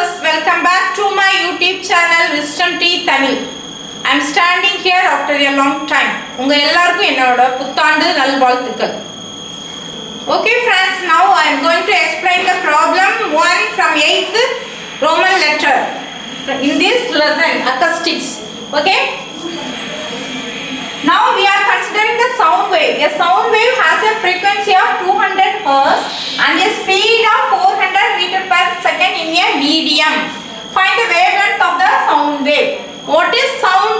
viewers, welcome back to my YouTube channel Wisdom Tea Tamil. I am standing here after a long time. உங்க எல்லாருக்கும் என்னோட புத்தாண்டு நல்வாழ்த்துக்கள். Okay friends, now I am going to explain the problem 1 from 8th Roman letter in this lesson, acoustics. Okay? Now we are considering the sound wave. A sound wave has a frequency of 200 Hz and a speed of 400 meter per second in a medium. Find the wavelength of the sound wave. What is sound?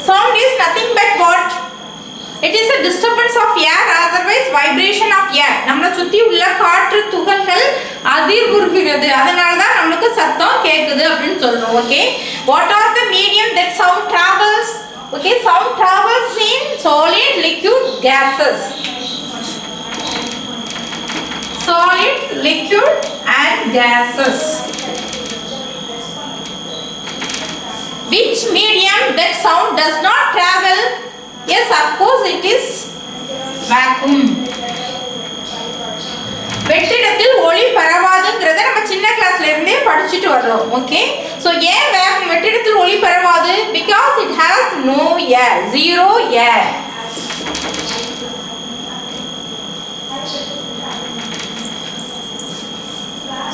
Sound is nothing but what? It is a disturbance of air, otherwise vibration of air. நம்மள சுத்தி உள்ள காற்று துகள்கள் அதிர்வுறுகிறது. அதனால தான் நமக்கு சத்தம் கேக்குது அப்படினு சொல்றோம். Okay? What are the medium that sound travels? Okay, sound travels in solid, liquid, gases. Solid, liquid and gases. Which medium that sound does not travel? Yes, of course it is vacuum. வெற்றிடத்தில் ஒளி பரவாதுங்கிறத நம்ம சின்ன கிளாஸ்ல இருந்தே படிச்சிட்டு வரோம். Okay, so ஏன் வேகம் வெற்றிடத்தில் ஒளி பரவாது? Because it has no air, zero air.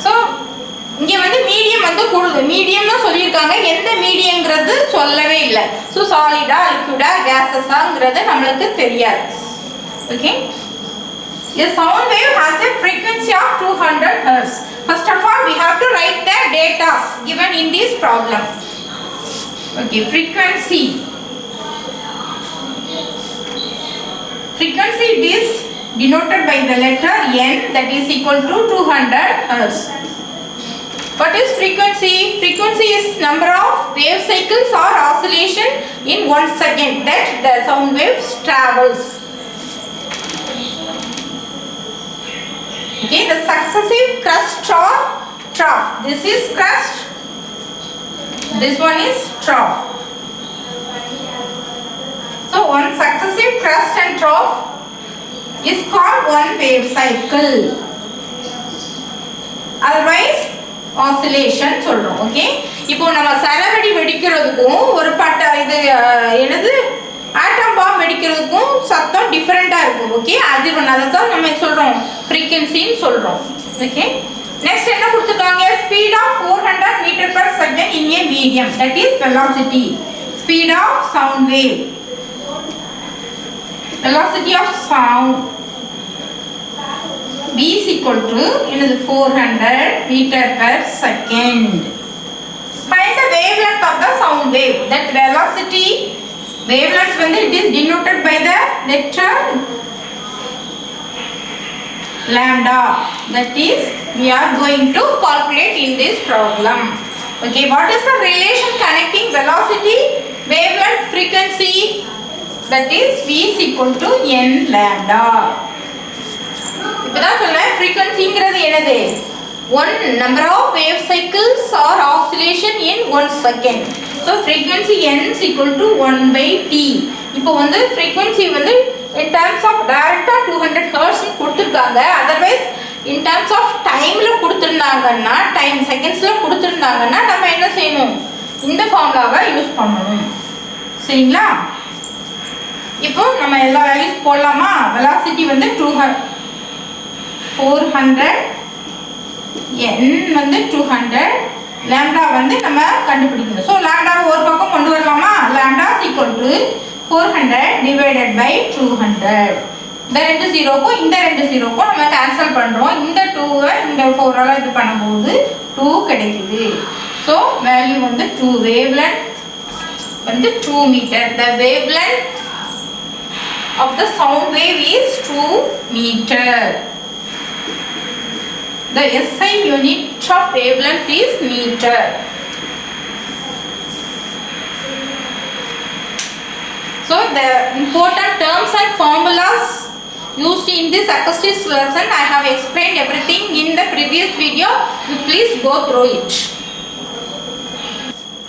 So இங்க வந்து மீடியம் வந்து கூடுது. மீடியம்னு சொல்லிருக்காங்க. எந்த மீடியம்ங்கிறது சொல்லவே இல்லை. சோ சாலிடா, லிக்விடா, கேஸஸாங்கிறது நம்மளுக்கு தெரியாது. Okay, a sound wave has a frequency of 200 Hz. First of all, we have to write the data given in this problem. Okay, frequency. Frequency is denoted by the letter N, that is equal to 200 Hz. What is frequency? Frequency is number of wave cycles or oscillation in 1 second that the sound waves travels. Okay, the successive crest or trough. This is crest. This one is trough. So one successive crest and trough is called one wave cycle. Otherwise oscillation சொல்றோம். Okay, இப்போ நம்ம சரவெடி வெடிக்கிறதுக்கும் ஒரு இது என்னது ஆட்டம் bomb வெடிக்கிறதுக்கும் சத்தம் டிஃபரெண்டா இருக்கும். Okay, அதிர்வெண் அதை தான் நம்ம சொல்றோம் ஃப்ரீக்வன்சின்னு சொல்றோம். ஓகே, நெக்ஸ்ட் என்ன கொடுத்துருக்காங்க? Speed of 400 metre per second in a medium, that is velocity. Speed of sound wave, velocity of sound v is equal to 400 meter per second. Find the wavelength of the sound wave. That velocity wavelength when it is denoted by the letter lambda. That is we are going to calculate in this problem. Okay, what is the relation connecting velocity, wavelength, frequency? That is v is equal to n lambda. இப்பதான் சொல்றேன் frequencyங்கிறது என்னது? One number of wave cycles or oscillation in 1 second. So frequency n is equal to 1 by t. இப்போ வந்து frequency வந்து in terms of direct 200 Hz கொடுத்திருக்காங்க. otherwise in terms of timeல கொடுத்திருந்தாங்கன்னா, time secondsல கொடுத்திருந்தாங்கன்னா நம்ம என்ன செய்யணும்? இந்த ஃபார்முலாவை யூஸ் பண்ணணும். சரிங்களா? இப்போ நம்ம எல்லா வேல்யூஸ் போடலாமா? velocity வந்து 400, n வந்து 200, lambda வந்து நம்ம கண்டுபிடிக்கணும். ஸோ லாம்டாவை ஒரு பக்கம் கொண்டு வரலாமா? Lambda is equal to 400 divided by 200. இந்த ரெண்டு ஜீரோக்கும் இந்த ரெண்டு ஜீரோக்கும் நம்ம கேன்சல் பண்ணுறோம். இந்த 2வை இந்த 4ஆல் இது பண்ணும்போது 2 கிடைக்குது. ஸோ வேல்யூ வந்து 2. wavelength வந்து 2 meter. The wavelength of the sound wave is 2 meter. The SI unit of wavelength is meter. So the important terms and formulas used in this acoustics lesson, I have explained everything in the previous video. You please go through it.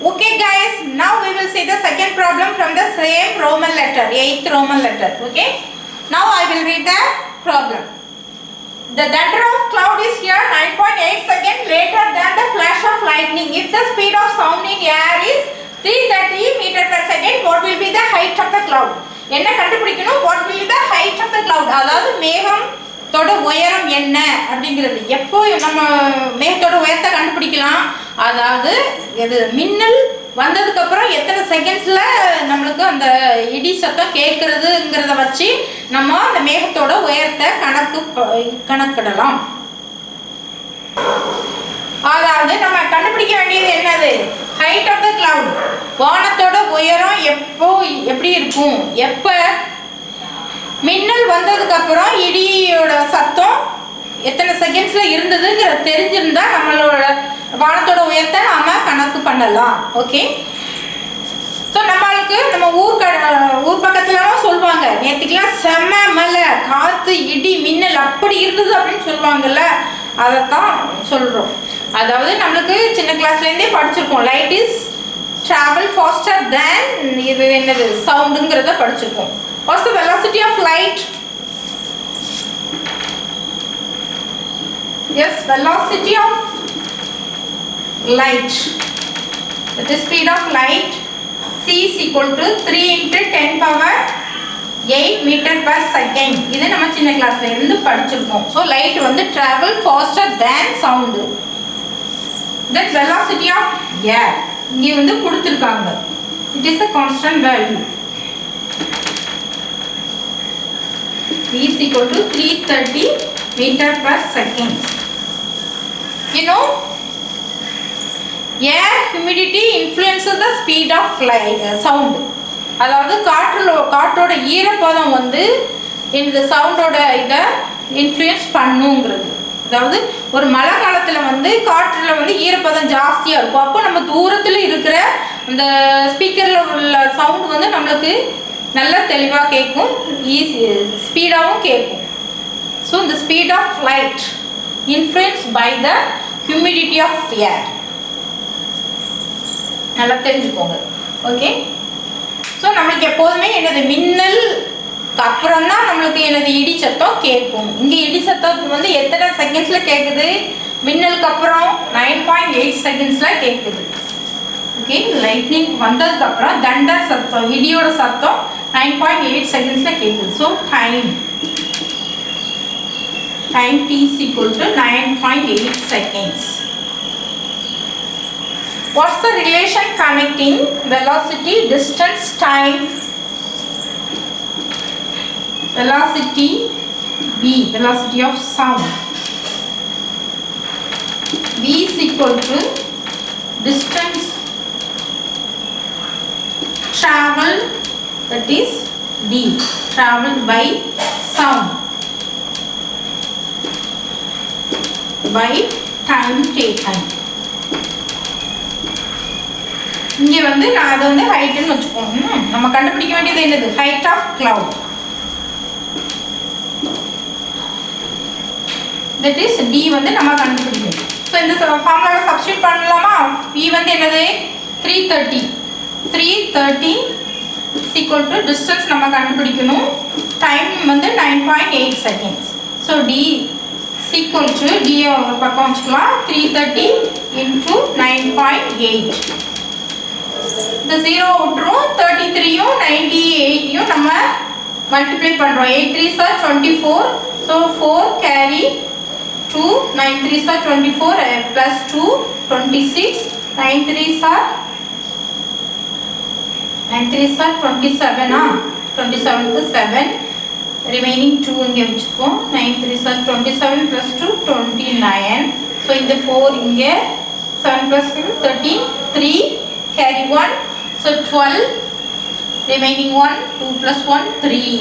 Okay guys, now we will see the second problem from the same Roman letter, 8th Roman letter. Okay, now I will read the problem. The thunder of cloud is here 9.8 seconds later than the flash of lightning. If the speed of sound in air is 330 meter per second, what will be the height of the cloud? என்ன கண்டுபிடிக்கணும்? What will be the height of the cloud? அதாவது மேகத்தோட உயரம் என்ன அப்படிங்கிறது. எப்போ நம்ம மேகத்தோட உயரத்தை கண்டுபிடிக்கலாம்? அதாவது இது மின்னல் வந்ததுக்கு அப்புறம் எத்தனை செகண்ட்ஸ்ல நம்மளுக்கு அந்த இடி சத்தம் கேட்கறதுங்கிறத வச்சு நம்ம அந்த மேகத்தோட உயரத்தை கணக்கிடலாம். அதாவது நம்ம கண்டுபிடிக்க வேண்டியது என்னது? Height of the cloud. வானத்தோட உயரம் எப்படி இருக்கும்? எப்ப மின்னல் வந்ததுக்கு அப்புறம் இடியோட சத்தம் எத்தனை செகண்ட்ஸ்ல இருந்ததுங்கிற தெரிஞ்சிருந்தா நம்மளோட வானத்தோட உயரத்தை நாம கணக்கு பண்ணலாம். ஓகே. ஸோ நம்மளுக்கு நம்ம ஊர் பக்கத்துலலாம் சொல்லுவாங்க, நேற்றுக்கெல்லாம் செம்ம மழை, காற்று, இடி, மின்னல் அப்படி இருந்தது அப்படின்னு சொல்லுவாங்கல்ல, அதைத்தான் சொல்கிறோம். அதாவது நம்மளுக்கு சின்ன கிளாஸ்லேருந்தே படிச்சிருக்கோம், light is travel faster than இது என்னது சவுண்டுங்கிறத படிச்சிருக்கோம். What's the velocity of light? Yes, velocity of light, that is speed of light, c is equal to 3 into 10 power 8 meter per second. இது நம்ம சின்ன கிளாஸ்ல இருந்து படிச்சிருக்கோம். So light வந்து travel faster than sound. That velocity of air இங்க வந்து கொடுத்திருக்காங்க. It is a constant value. v is equal to 330 meter per second. You know, air humidity influences the speed of sound. அதாவது காற்றோட ஈரப்பதம் வந்து இந்த சவுண்டோட இதை இன்ஃப்ளூயன்ஸ் பண்ணுங்கிறது. அதாவது ஒரு மழை காலத்தில் வந்து காற்றில் வந்து ஈரப்பதம் ஜாஸ்தியாக இருக்கும். அப்போ நம்ம தூரத்தில் இருக்கிற அந்த ஸ்பீக்கரில் உள்ள சவுண்ட் வந்து நம்மளுக்கு நல்லா தெளிவாக கேட்கும், ஸ்பீடாகவும் கேட்கும். ஸோ இந்த speed of light influenced by the humidity of air. நல்லா தெரிஞ்சுக்கோங்க. ஓகே. ஸோ நம்மளுக்கு எப்போதுமே என்னது மின்னல் அப்புறம் தான் நம்மளுக்கு என்னது இடி சத்தம் கேட்கும். இங்கே இடி சத்தம் வந்து எத்தனை செகண்ட்ஸில் கேட்குது? மின்னலுக்கு அப்புறம் 9.8 செகண்ட்ஸில் கேட்குது. ஓகே. லைட்னிங் வந்ததுக்கப்புறம் தண்டர் சத்தம், இடியோட சத்தம் 9.8 செகண்ட்ஸில் கேட்குது. So time t is equal to 9.8 seconds. What's the relation connecting velocity, distance, time? Velocity v, velocity of sound. v is equal to distance traveled, that is d, traveled by sound, by time taken. இங்கே வந்து நான் அதை வந்து ஹைட்டுன்னு வச்சுக்கோங்க. நம்ம கண்டுபிடிக்க வேண்டியது என்னது? Height of cloud. That is T வந்து நம்ம கண்டுபிடிக்கணும். ஸோ இந்த ஃபார்முலாவை சப்ஸ்டியூட் பண்ணலாமா? வி வந்து என்னது? 330 ஈக்குவல் டு டிஸ்டன்ஸ் நம்ம கண்டுபிடிக்கணும். டைம் வந்து 9.8 seconds. So T equal to d ஒரு பக்கம் வச்சுக்கலாம். 330 into 9.8. இந்த 0 விட்டுரும். 33யும் 98யும் நம்ம மல்டிப்ளை பண்ணுறோம். 8 3s are 24. So 4 carry 2. 9 3s are 24 plus 2 26. 9 3s are 27. 27 க்கு 7. remaining 2 இங்கே வச்சுக்கோம். 9 3s are 27 plus 2 29. so இந்த 4 இங்கே 7 plus 2 13 3 carry 1 so 12 remaining 1 2 plus 1 3.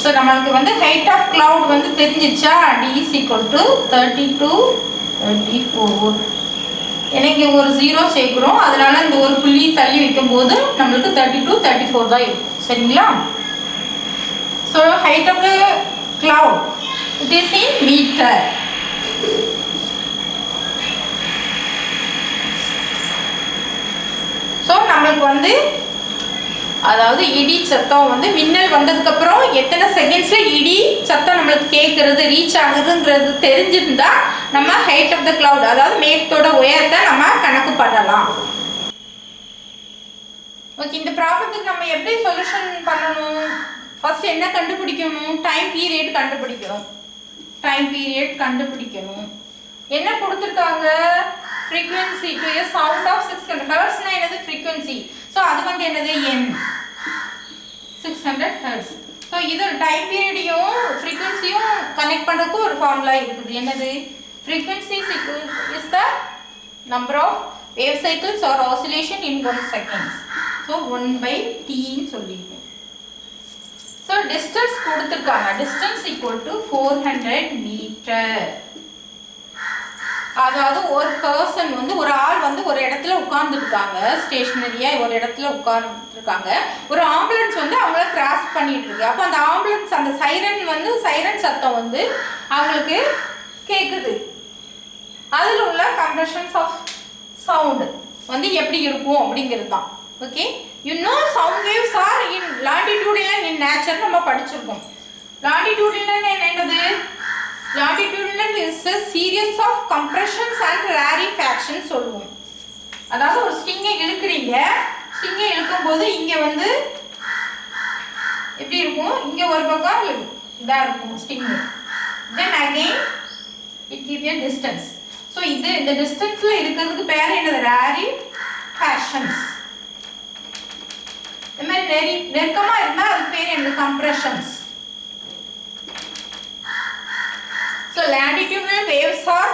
so நமக்கு வந்து height of cloud வந்து தெரிஞ்சிச்சா? d is equal to 32 34. எனக்கு ஒரு 0 சேர்க்கிறோம், அதனால இந்த ஒரு புள்ளி தள்ளி வைக்கும்போது நம்மளுக்கு 32 34 தான் இருக்கும். சரிங்களா? So height of the cloud, it is in meter. So நம்மளுக்கு வந்து அதாவது இடி சத்தம் வந்து மின்னல் வந்ததுக்கு அப்புறம் எத்தனை செகண்ட்ஸ்ல இடி சத்தம் நம்மளுக்கு கேட்கறது ரீச் ஆகுதுங்கிறது தெரிஞ்சிருந்தா நம்ம ஹைட் ஆஃப் த கிளவுட் அதாவது மேகத்தோட உயரத்தை நம்ம கணக்கு பண்ணலாம். ஓகே, இந்த ப்ராப்ளத்துக்கு நம்ம எப்படி சொல்யூஷன் பண்ணணும்? ஃபர்ஸ்ட் என்ன கண்டுபிடிக்கணும்? டைம் பீரியட் கண்டுபிடிக்கணும். டைம் பீரியட் கண்டுபிடிக்கணும். என்ன கொடுத்துருக்காங்க? frequency to a sound of 600 hertz னா என்னது? frequency. ஸோ அது வந்து என்னது? n 600 hertz. ஸோ இது டைம் பீரியடையும் ஃப்ரீக்வன்சியும் கனெக்ட் பண்ணுறதுக்கு ஒரு ஃபார்முலா இருக்குது. என்னது? frequency is the number of wave cycles or oscillation in 1 second. So 1/t ன்னு சொல்லியிருக்கோம். ஸோ டிஸ்டன்ஸ் கொடுத்துருக்காங்க. Distance equal to 400 metre. அதாவது ஒரு பர்சன் வந்து ஒரு ஆள் வந்து ஒரு இடத்துல உட்கார்ந்துருக்காங்க, ஸ்டேஷனரியா ஒரு இடத்துல உட்கார்ந்துருக்காங்க. ஒரு ஆம்புலன்ஸ் வந்து அவங்கள கிராஸ் பண்ணிட்டு இருக்கு. அப்போ அந்த ஆம்புலன்ஸ் அந்த சைரன் சத்தம் வந்து அவங்களுக்கு கேட்குது. அதில் உள்ள கம்ப்ரஷன்ஸ் ஆஃப் சவுண்ட் வந்து எப்படி இருக்கும் அப்படிங்கிறது தான். Okay, sound waves are in longitudinal in nature நம்ம படிச்சிருக்கோம். லாண்டிடியூடினல் என்னது? Longitudinal is a series of compressions and rarefactions சொல்லுவோம். அதாவது ஒரு ஸ்ட்ரிங்கை இழுக்கிறீங்க, ஸ்ட்ரிங்கை இழுக்கும் போது இங்க வந்து எப்படி இருக்கும்? இங்க ஒரு பக்கம் இதா இருக்கும் string. Then again it gives a distance. So இந்த டிஸ்டன்ஸ்ல இருக்கிறதுக்கு பேர் என்னது? rarefactions. இந்த மாதிரி நெருக்கமா இருந்தா அதுக்கு பேர் என்னது? compressions. So longitudinal waves are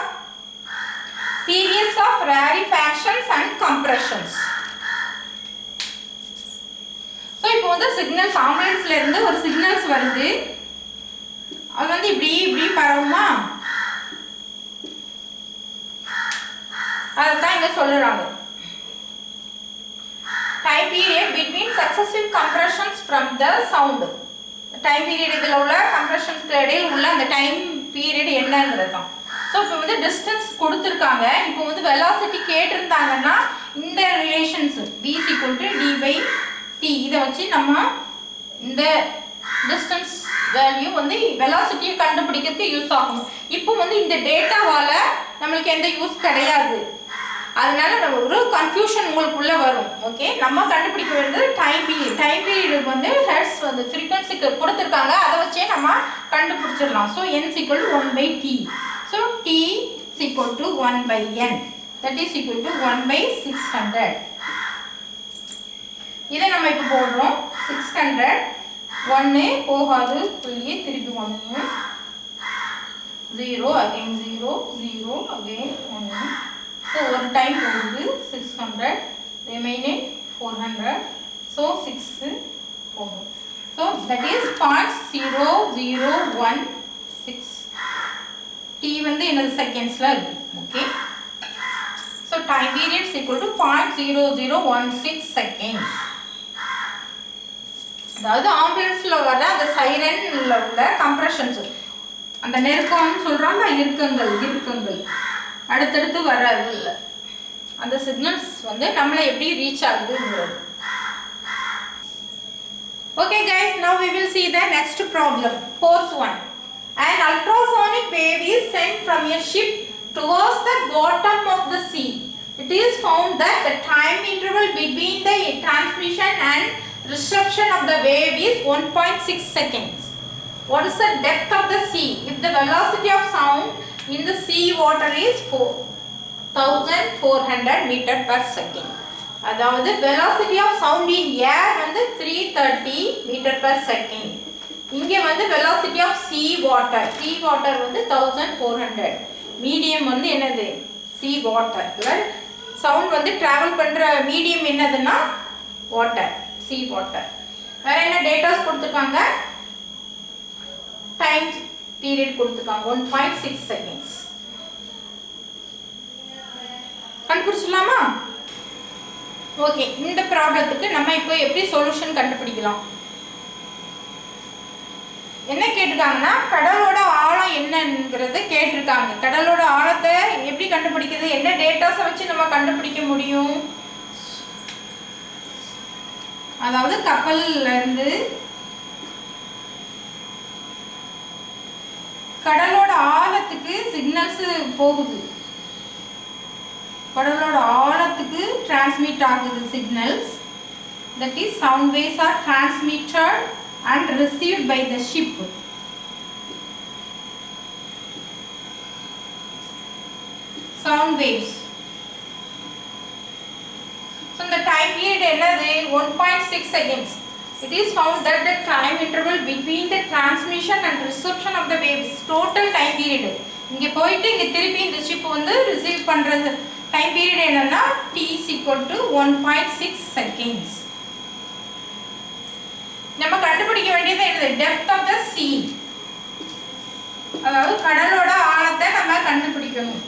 series of rarefactions and compressions. So இப்போ வந்து சிக்னல்ஸ் ஆம்புலன்ஸ்ல இருந்து ஒரு சிக்னல்ஸ் வருது. அது வந்து இப்படி பரவுமா? அதான் இங்க சொல்றாங்க. Time period between successive compressions from the sound. Time period இதில் உள்ள கம்ப்ரெஷன்ஸ்க்கு இடையில் உள்ள அந்த டைம் பீரியட் என்னங்கிறது தான். ஸோ இப்போ வந்து டிஸ்டன்ஸ் கொடுத்துருக்காங்க. இப்போ வந்து வெலாசிட்டி கேட்டிருந்தாங்கன்னா இந்த ரிலேஷன்ஸ் v = d/t இதை வச்சு நம்ம இந்த டிஸ்டன்ஸ் வேல்யூ வந்து வெலாசிட்டியை கண்டுபிடிக்கிறதுக்கு யூஸ் ஆகும். இப்போ வந்து இந்த டேட்டாவால் நம்மளுக்கு எந்த யூஸ் கிடையாது. அதனால நம்ம ஒரு கன்ஃபியூஷன் உங்களுக்குள்ள வரும். ஓகே, நம்ம கண்டுபிடிக்க வேண்டியது டைம் பீரியட். டைம் பீரியட் வந்து ஹெர்ட்ஸ் வந்து ஃப்ரீக்வன்சிக்கு கொடுத்துருக்காங்க, அதை வச்சே நம்ம கண்டுபிடிச்சிடலாம். So n = 1/t. So t = 1/n, that is equal to 1/600. இதை நம்ம இப்போ போடுறோம். 600 1 போகாது, புள்ளியே திருப்பி 1 0 again 0 0 again 1. So one time போகுது 600, remaining 400. So 6 போகும். So that is 0.0016. t வந்து என்னது? செகண்ட்ஸ்ல இருக்கு. Okay, so time period is equal to 0.0016 seconds. அதாவது ஆம்புலன்ஸ்ல வர அந்த சைரன்ல உள்ள கம்ப்ரஷன்ஸ், அந்த நெருக்கம்னு சொல்றாங்க, இறுக்கங்கள் அடுத்தடுத்து வராது இல்லை, அந்த சிக்னல்ஸ் வந்து நம்மளை எப்படி reach ஆகுதுங்கிறது. Okay guys, now we will see the next problem. Fourth one. An ultrasonic wave is sent from a ship towards the bottom of the sea. It is found that the time interval between the transmission and reception of the wave is 1.6 seconds. What is the depth of the sea? If the velocity of sound in the sea water is 4400 meter per second. அதாவது velocity of sound in air வந்து 330 meter per second. இங்க வந்து velocity of sea water வந்து 1400. Medium வந்து என்னது? sea water. Sound வந்து travel பண்ற medium என்னதுன்னா வாட்டர், sea water. வேற என்ன டேட்டாஸ் கொடுத்துருக்காங்க? டைம் பீரியட் கொடுத்துருக்காங்க 1.6 seconds. கண்டுபிடிச்சிடலாமா? ஓகே, இந்த ப்ராப்ளத்துக்கு நம்ம இப்போ எப்படி சொல்யூஷன் கண்டுபிடிக்கலாம்? என்ன கேட்டிருக்காங்கன்னா கடலோட ஆழம் என்னங்கிறது கேட்டிருக்காங்க. கடலோட ஆழத்தை எப்படி கண்டுபிடிக்கிறது? என்ன டேட்டாஸை வச்சு நம்ம கண்டுபிடிக்க முடியும்? அதாவது கப்பல்ல இருந்து கடலோட ஆழத்துக்கு சிக்னல்ஸ் போகுது, கடலோட ஆழத்துக்கு டிரான்ஸ்மிட் ஆகுது signals. That is sound waves are transmitted and received by the ship. Sound waves. So the time period என்னது 1.6 seconds. It is found that the time interval between the transmission and reception of the waves, total time period, இங்க போயிட்டு இங்க திருப்பி இந்த ship வந்து receive பண்றது time period என்னன்னா t is equal to 1.6 seconds. நம்ம கண்டுபிடிக்க வேண்டியது என்னது? depth of the sea. அதாவது கடலோட ஆழத்தை நம்ம கண்டுபிடிக்கணும்.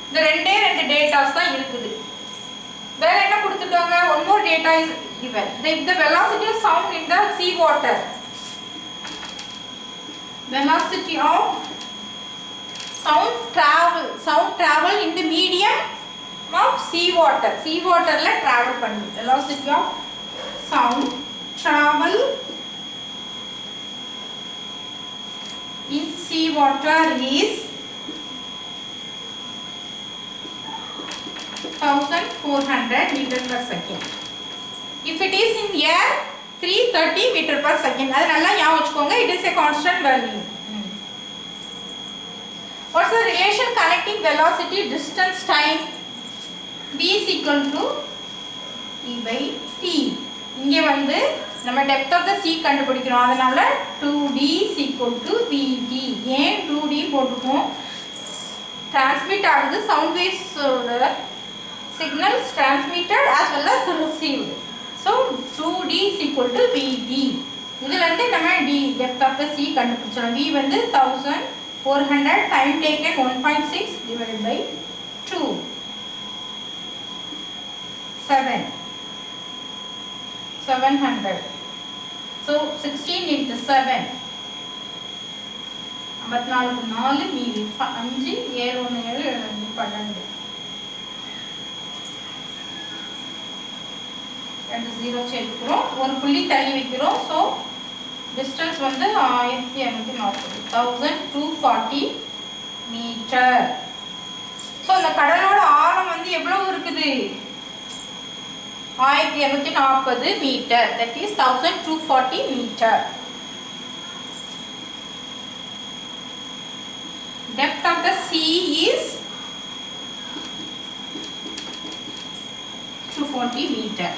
இந்த ரெண்டே ரெண்டு டேட்டாஸ் தான் இருக்குது. வேற என்ன கொடுத்துட்டாங்க? one more data is given. The velocity of sound in the sea water. Velocity of sound travel in the medium of sea water. Sea waterல travel பண்ணுது. Velocity of sound travel in sea water is 1400 meter per second. If it is in air, 330 meter per second. அது நல்லா ஞாபகம் வச்சுக்கோங்க. It is a constant value. What's the relation connecting velocity, distance, time? V is equal to E by T. இங்கே வந்து நம்ம depth of the sea கண்டுபிடிக்கிறோம். அதனால 2D is equal to VD. ஏன் 2D போட்டுக்கோம்? Transmit ஆகுது sound waves signals transmitted as well as received. So 2D is equal to VD. இதில் வந்து நம்ம D depth of the sea கண்டுபிடிச்சோம். V வந்து 1400, time taken 1.6 divided by 2. 700. So 16 into 7. 54 4 மீதி 5 7 1 7 12. ரெண்டு zero சேர்க்கிறோம், ஒரு புள்ளி தள்ளி வைக்கிறோம். ஸோ டிஸ்டன்ஸ் வந்து 1240 மீட்டர். ஸோ இந்த கடலோட ஆழம் வந்து எவ்வளவு இருக்குது? 1240 metre. That is 1240 metre. Depth of the sea is 240 meter.